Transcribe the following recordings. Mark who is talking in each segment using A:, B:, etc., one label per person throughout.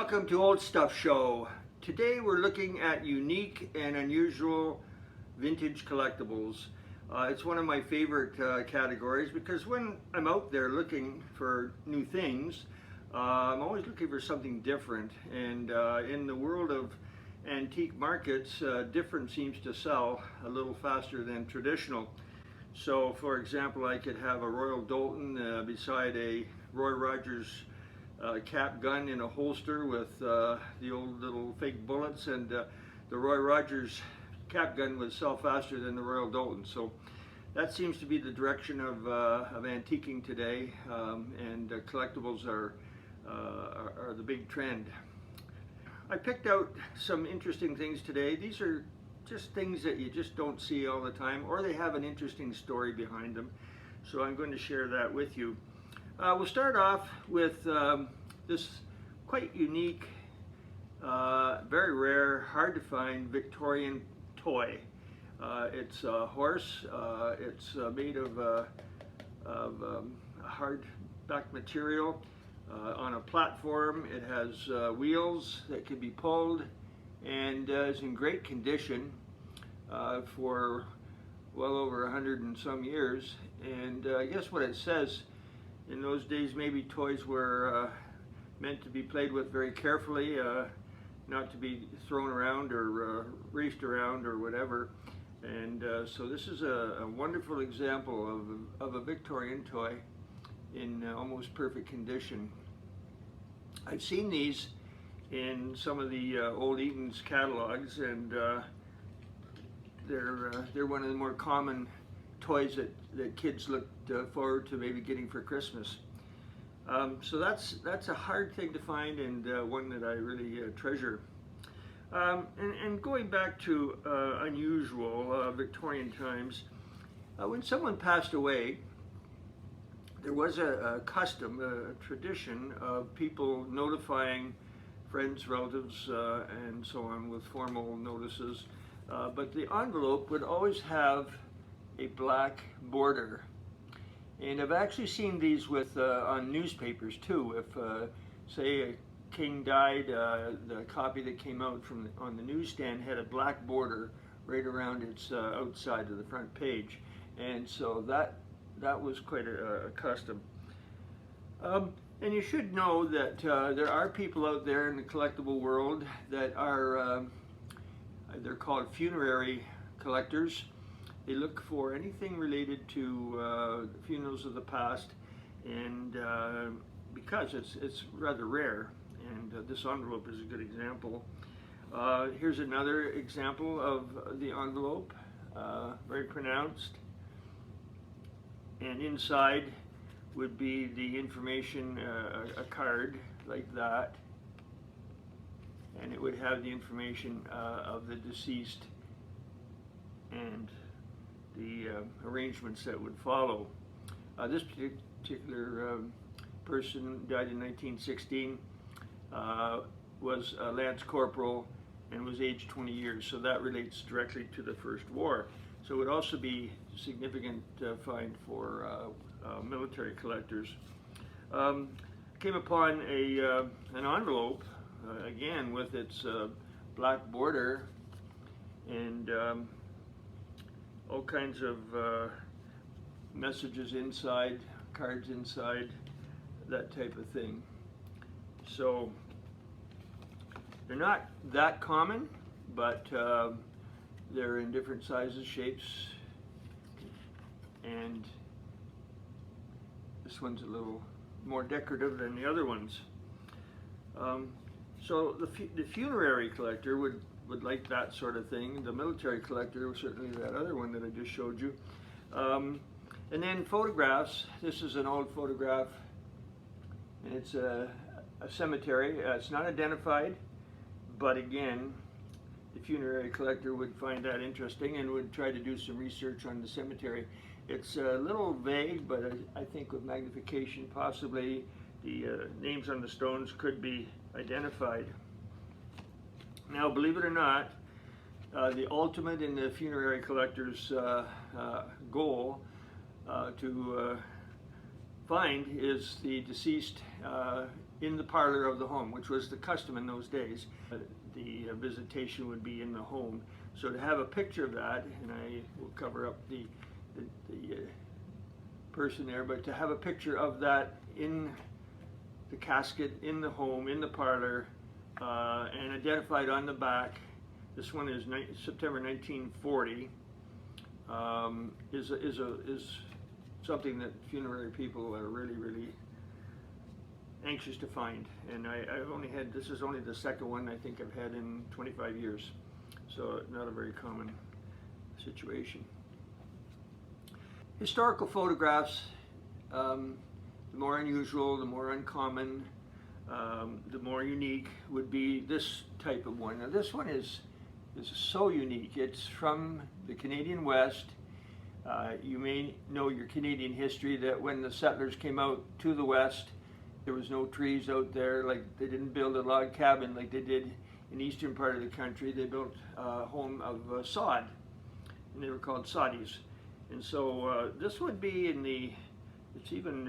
A: Welcome to Old Stuff Show. Today we're looking at unique and unusual vintage collectibles. It's one of my favorite categories because when I'm out there looking for new things, I'm always looking for something different. And in the world of antique markets, different seems to sell a little faster than traditional. So for example, I could have a Royal Doulton beside a Roy Rogers cap gun in a holster with the old little fake bullets, and the Roy Rogers cap gun would sell faster than the Royal Doulton. So that seems to be the direction of antiquing today, and collectibles are the big trend. I picked out some interesting things today. These are just things that you just don't see all the time, or they have an interesting story behind them. So I'm going to share that with you. We'll start off with this quite unique, very rare, hard to find Victorian toy. It's a horse. It's made of hardback material on a platform. It has wheels that can be pulled and is in great condition for well over 100 and some years. And I guess what it says, in those days, maybe toys were meant to be played with very carefully, not to be thrown around or raced around or whatever. And so this is a wonderful example of a Victorian toy in almost perfect condition. I've seen these in some of the old Eaton's catalogs, and they're one of the more common toys that kids look forward to maybe getting for Christmas. So that's a hard thing to find, and one that I really treasure. And going back to unusual Victorian times, when someone passed away, there was a custom, a tradition of people notifying friends, relatives, and so on with formal notices. But the envelope would always have a black border. And I've actually seen these with on newspapers too. If say a king died, the copy that came out on the newsstand had a black border right around its outside of the front page, and so that was quite a custom. And you should know that there are people out there in the collectible world that are they're called funerary collectors. They look for anything related to funerals of the past, and because it's rather rare, and this envelope is a good example. Here's another example of the envelope, very pronounced, and inside would be the information, a card like that, and it would have the information of the deceased and the arrangements that would follow. This particular person died in 1916, was a Lance Corporal, and was aged 20 years, so that relates directly to the First War. So it would also be a significant find for military collectors. Came upon an envelope, again with its black border, and all kinds of messages inside, cards inside, that type of thing. So they're not that common, but they're in different sizes, shapes, and this one's a little more decorative than the other ones. So the funerary collector would like that sort of thing. The military collector was certainly that other one that I just showed you. And then photographs. This is an old photograph, and it's a cemetery. It's not identified, but again, the funerary collector would find that interesting and would try to do some research on the cemetery. It's a little vague, but I think with magnification, possibly the names on the stones could be identified. Now, believe it or not, the ultimate in the funerary collector's goal to find is the deceased in the parlor of the home, which was the custom in those days. The visitation would be in the home. So to have a picture of that, and I will cover up the person there, but to have a picture of that in the casket, in the home, in the parlor, and identified on the back. This one is September 1940. Is something that funerary people are really anxious to find. And I've only had, this is only the second one I think I've had in 25 years. So not a very common situation. Historical photographs, the more unusual, the more uncommon, the more unique would be this type of one. Now this one is so unique. It's from the Canadian West. You may know your Canadian history, that when the settlers came out to the West, there was no trees out there. Like, they didn't build a log cabin like they did in the eastern part of the country. They built a home of sod, and they were called soddies. And so this would be in the, it's even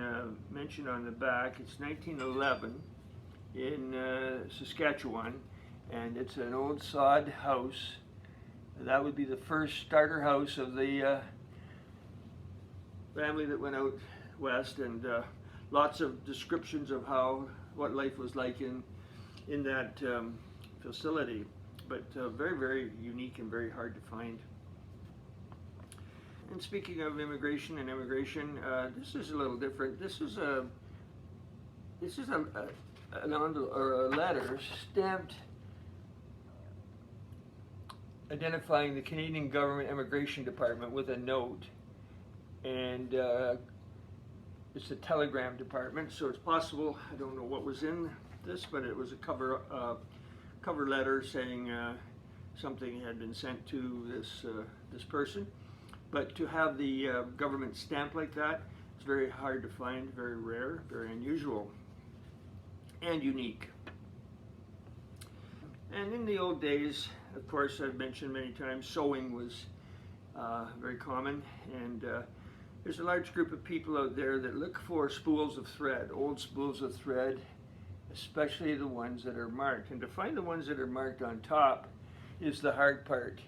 A: mentioned on the back, it's 1911 in Saskatchewan, and it's an old sod house. That would be the first starter house of the family that went out west, and lots of descriptions of what life was like in that facility, but very unique and very hard to find. And speaking of immigration and immigration, this is a little different. This is a letter stamped identifying the Canadian Government Immigration Department with a note, and it's a telegram department, so it's possible, I don't know what was in this, but it was a cover letter saying something had been sent to this person. But to have the government stamp like that, it's very hard to find, very rare, very unusual, and unique. And in the old days, of course, I've mentioned many times, sewing was very common, and there's a large group of people out there that look for spools of thread, old spools of thread, especially the ones that are marked. And to find the ones that are marked on top is the hard part.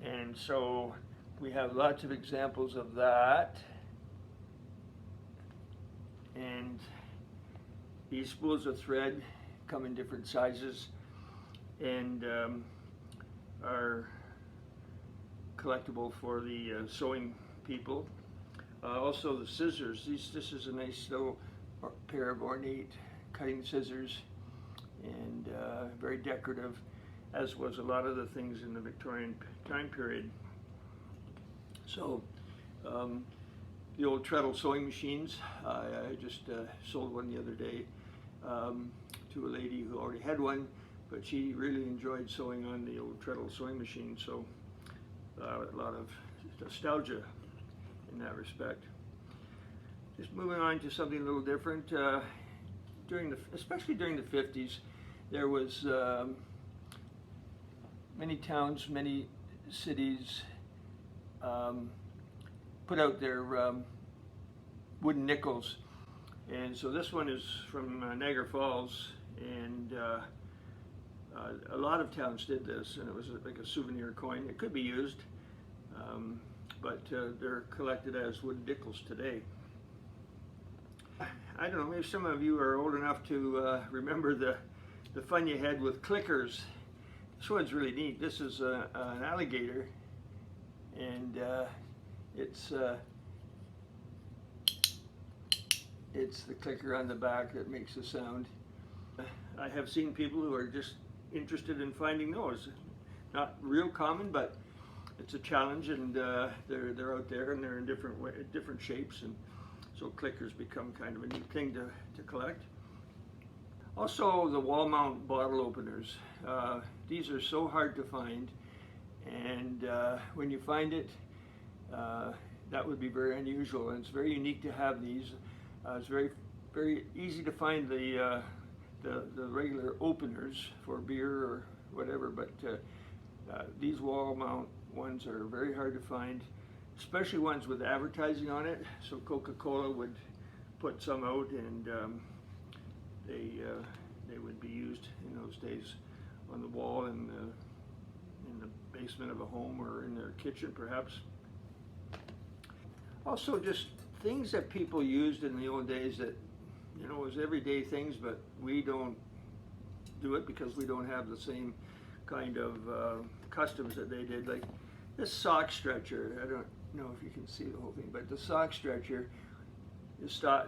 A: And so we have lots of examples of that. And these spools of thread come in different sizes and are collectible for the sewing people. Also the scissors. This is a nice little pair of ornate cutting scissors, and very decorative, as was a lot of the things in the Victorian time period. So the old treadle sewing machines, I just sold one the other day to a lady who already had one, but she really enjoyed sewing on the old treadle sewing machine, so a lot of nostalgia in that respect. Just moving on to something a little different. Especially during the 50s, there was many towns, many cities put out their wooden nickels, and so this one is from Niagara Falls, and a lot of towns did this, and it was like a souvenir coin. It could be used, but they're collected as wooden nickels today. I don't know, maybe some of you are old enough to remember the fun you had with clickers. This one's really neat. This is an alligator, and it's the clicker on the back that makes the sound. I have seen people who are just interested in finding those. Not real common, but it's a challenge, and they're out there, and they're in different shapes, and so clickers become kind of a neat thing to collect. Also, the wall mount bottle openers. These are so hard to find, and when you find it, that would be very unusual, and it's very unique to have these. It's very easy to find the regular openers for beer or whatever, but these wall mount ones are very hard to find, especially ones with advertising on it. So Coca-Cola would put some out, and they would be used in those days on the wall in the basement of a home or in their kitchen, perhaps. Also, just things that people used in the old days that, you know, was everyday things, but we don't do it because we don't have the same kind of customs that they did. Like this sock stretcher, I don't know if you can see the whole thing, but the sock stretcher,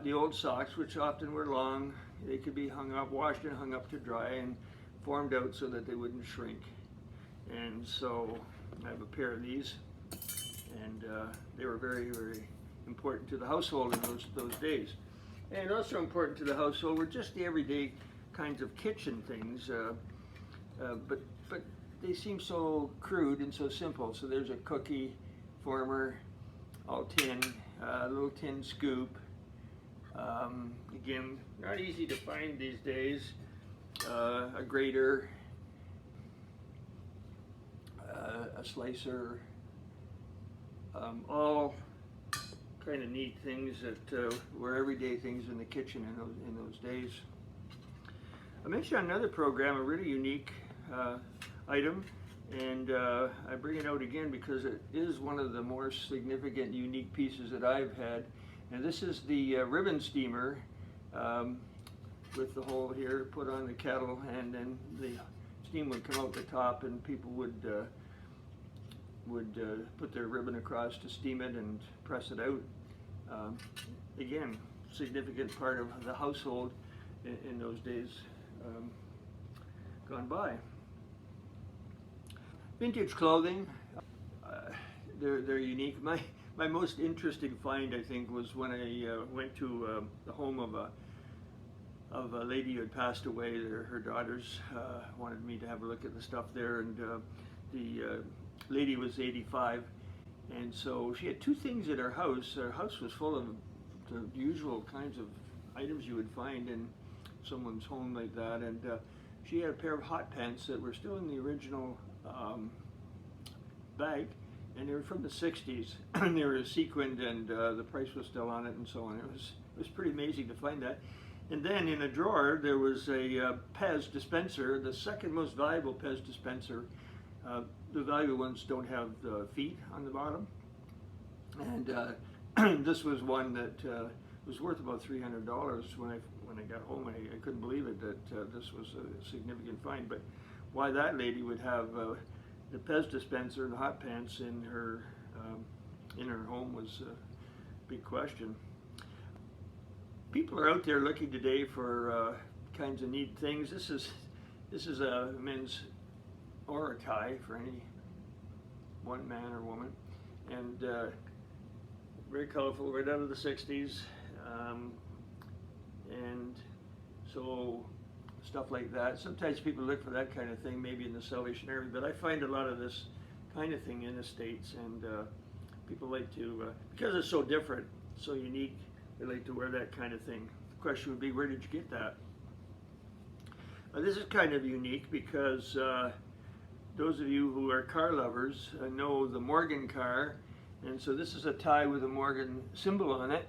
A: the old socks, which often were long, they could be hung up, washed and hung up to dry and formed out so that they wouldn't shrink. And so I have a pair of these, and they were very, very important to the household in those days. And also important to the household were just the everyday kinds of kitchen things, but they seem so crude and so simple. So there's a cookie former, all tin, a little tin scoop. Again, not easy to find these days. A grater, a slicer, all kind of neat things that were everyday things in the kitchen in those days. I mentioned on another program a really unique item, and I bring it out again because it is one of the more significant, unique pieces that I've had. And this is the ribbon steamer with the hole here, put on the kettle, and then the steam would come out the top, and people would put their ribbon across to steam it and press it out. Again, significant part of the household in those days gone by. Vintage clothing, they're unique. My most interesting find, I think, was when I went to the home of a lady who had passed away. Her daughters wanted me to have a look at the stuff there, and the lady was 85, and so she had two things at her house. Her house was full of the usual kinds of items you would find in someone's home like that, and she had a pair of hot pants that were still in the original bag, and they were from the 60s, and they were sequined, and the price was still on it, and so on. It was pretty amazing to find that. And then in a drawer there was a Pez dispenser, the second most valuable Pez dispenser. The valuable ones don't have the feet on the bottom, and this was one that was worth about $300 when I got home. I couldn't believe it that this was a significant find. But why that lady would have the Pez dispenser and the hot pants in her home was a big question. People are out there looking today for kinds of neat things. This is a men's aura tie for any one man or woman, and very colorful, right out of the 60s, and so stuff like that. Sometimes people look for that kind of thing maybe in the Salvation Army, but I find a lot of this kind of thing in the States, and people like to, because it's so different, so unique, they like to wear that kind of thing. The question would be, where did you get that? This is kind of unique because those of you who are car lovers know the Morgan car, and so this is a tie with a Morgan symbol on it,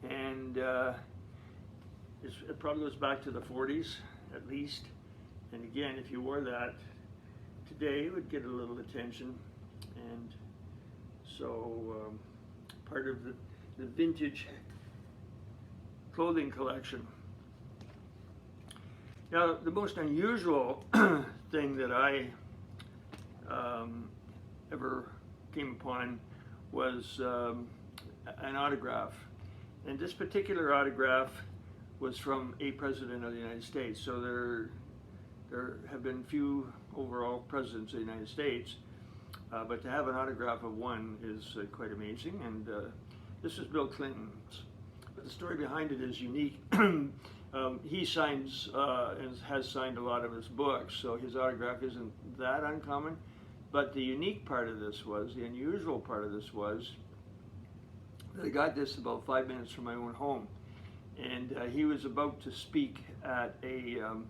A: and it probably goes back to the 40s at least. And again, if you wore that today, it would get a little attention, and so part of the vintage clothing collection. Now, the most unusual thing that I ever came upon was an autograph, and this particular autograph was from a president of the United States. So there have been few overall presidents of the United States, but to have an autograph of one is quite amazing, and this is Bill Clinton's. But the story behind it is unique. He signs and has signed a lot of his books, so his autograph isn't that uncommon. But the unique part of this was, the unusual part of this was, that I got this about 5 minutes from my own home. And he was about to speak at an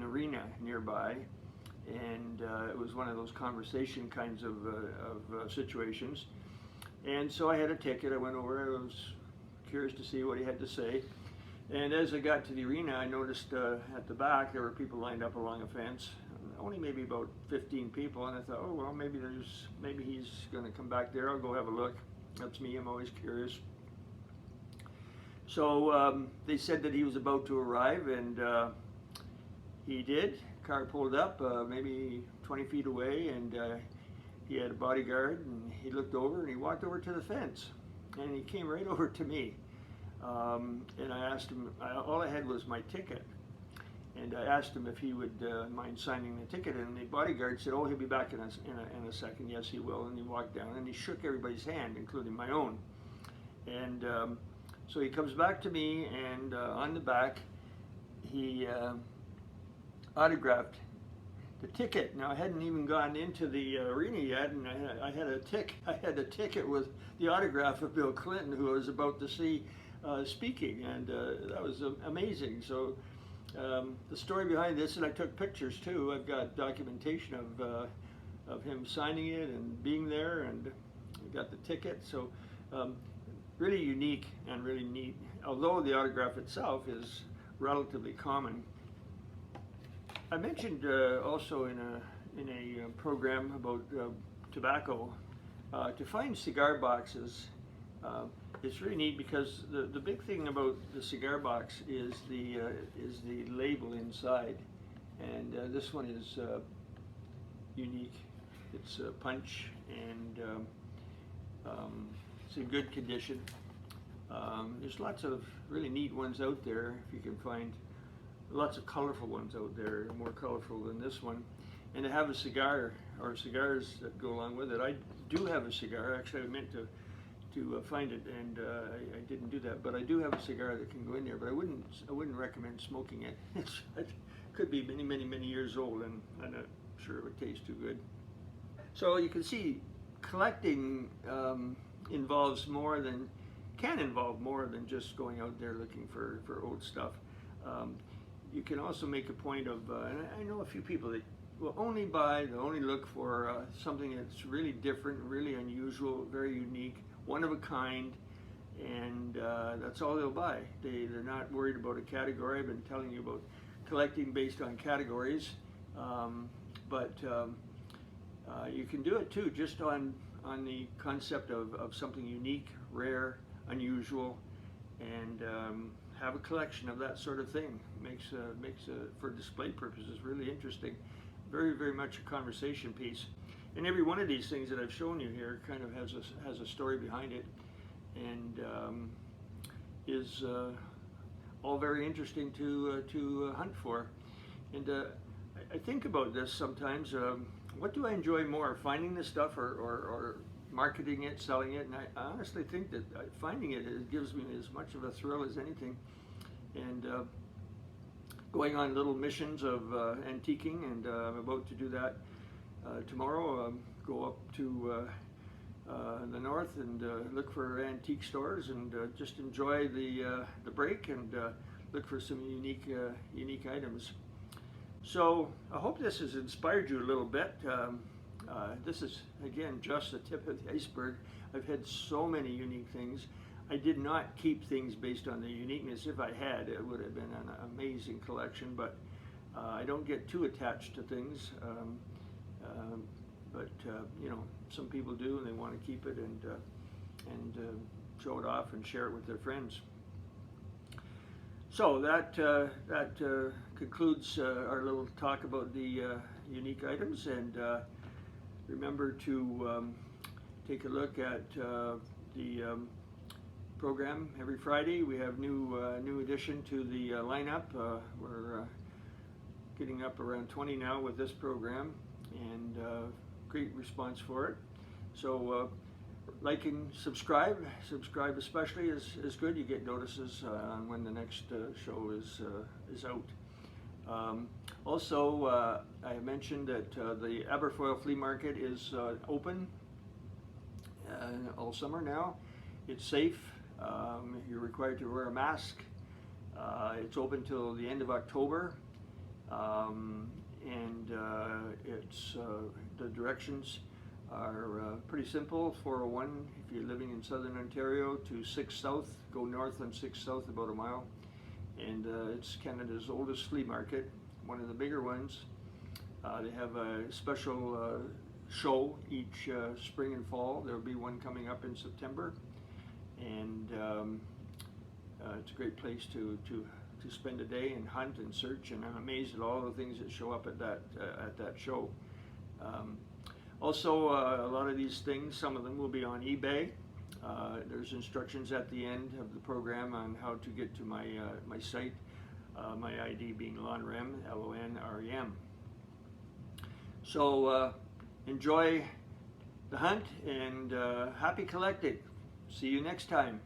A: arena nearby, and it was one of those conversation kinds of situations. And so I had a ticket. I went over. I was curious to see what he had to say. And as I got to the arena, I noticed at the back there were people lined up along a fence. Only maybe about 15 people, and I thought, oh well, maybe he's going to come back there. I'll go have a look. That's me. I'm always curious. So they said that he was about to arrive, and he did. Car pulled up, maybe 20 feet away, and he had a bodyguard, and he looked over, and he walked over to the fence, and he came right over to me. And I asked him, all I had was my ticket, and I asked him if he would mind signing the ticket, and the bodyguard said, oh, he'll be back in a second. Yes, he will. And he walked down, and he shook everybody's hand, including my own. And so he comes back to me, and on the back, he autographed the ticket. Now I hadn't even gone into the arena yet, and I had a ticket with the autograph of Bill Clinton, who I was about to see speaking, and that was amazing. So the story behind this, and I took pictures too. I've got documentation of him signing it and being there, and I got the ticket. So really unique and really neat. Although the autograph itself is relatively common. I mentioned also in a program about tobacco, to find cigar boxes. It's really neat because the big thing about the cigar box is the label inside, and this one is unique. It's punch, and it's in good condition. There's lots of really neat ones out there if you can find. Lots of colorful ones out there, more colorful than this one. And to have a cigar, or cigars that go along with it. I do have a cigar. Actually, I meant to find it, and I didn't do that. But I do have a cigar that can go in there. But I wouldn't recommend smoking it. It could be many years old, and I'm not sure it would taste too good. So you can see, collecting can involve more than just going out there looking for old stuff. You can also make a point of, and I know a few people that will only look for something that's really different, really unusual, very unique, one of a kind, and that's all they'll buy. They're not worried about a category. I've been telling you about collecting based on categories, but you can do it too, just on the concept of something unique, rare, unusual, and have a collection of that sort of thing. Makes for display purposes really interesting. Very much a conversation piece. And every one of these things that I've shown you here kind of has a story behind it, and is all very interesting to hunt for. And I think about this sometimes. What do I enjoy more, finding this stuff or marketing it, selling it? And I honestly think that finding it gives me as much of a thrill as anything. And going on little missions of antiquing, and I'm about to do that tomorrow. Go up to the north and look for antique stores, and just enjoy the break, and look for some unique items. So I hope this has inspired you a little bit. This is, again, just the tip of the iceberg. I've had so many unique things. I did not keep things based on the uniqueness. If I had, it would have been an amazing collection, but I don't get too attached to things. But you know, some people do, and they want to keep it and show it off and share it with their friends. So that concludes our little talk about the unique items, and remember to take a look at the program every Friday. We have new addition to the lineup. We're getting up around 20 now with this program, and great response for it. So like and subscribe especially is good. You get notices on when the next show is out. Also, I mentioned that the Aberfoyle Flea Market is open all summer now. It's safe. You're required to wear a mask. It's open till the end of October, and it's the directions are pretty simple. 401 if you're living in southern Ontario to 6 South, go north on 6 South about a mile. And it's Canada's oldest flea market, one of the bigger ones. They have a special show each spring and fall. There'll be one coming up in September. And it's a great place to spend a day and hunt and search, and I'm amazed at all the things that show up at that show. Also, a lot of these things, some of them will be on eBay. There's instructions at the end of the program on how to get to my site, my ID being Lonrem, Lonrem. So enjoy the hunt and happy collecting. See you next time.